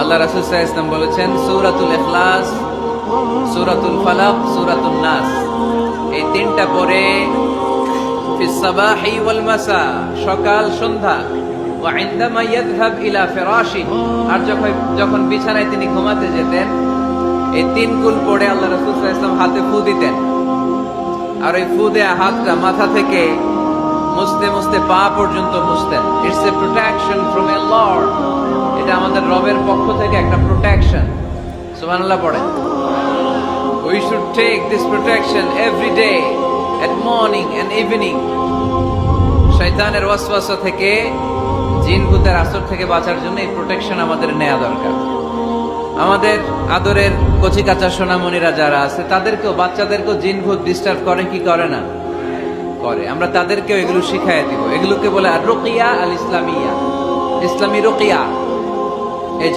আল্লাহ রাসূল সাল্লাল্লাহু আলাইহি ওয়াসাল্লাম বলেছেন, সূরাতুল ইখলাস, সূরাতুল ফালাক, সূরাতুন নাস, এই তিনটা পড়ে ফিস সাবাহি ওয়াল মাসা, সকাল সন্ধ্যা, ওয়া ইনদামা ইয়াযহাব ইলা ফিরাশিহি, আর যখন বিছানায় তিনি ঘুমাতে যেতেন, এই তিন কুল পড়ে আল্লাহ রাসূল সাল্লাল্লাহু আলাইহি ওয়াসাল্লাম হাতে ফু দিতেন। আর ওই ফু দেয়া হাতটা মাথা থেকে মুছতে মুছতে পা পর্যন্ত মুছতেন। It's a protection from a lord, এটা আমাদের রবের পক্ষ থেকে একটা প্রোটেকশন। সুবহানাল্লাহ পড়েন। We should take this protection every day at morning and evening. শয়তানের ওয়াসওয়াসা থেকে, জিন ভূতের আসর থেকে বাঁচার জন্য এই প্রোটেকশন আমাদের নেওয়া দরকার। আমাদের আদরের কচি কাঁচা সোনামণিরা যারা আছে, তাদেরকেও, বাচ্চাদেরকেও জিন ভূত ডিস্টার্ব করে কি করে না? করে। আমরা তাদেরকেও এগুলো শিখাইয়া দিব। এগুলোকে বলে আর রুকিয়া আল ইসলামিয়া, ইসলামী রুকিয়া। এই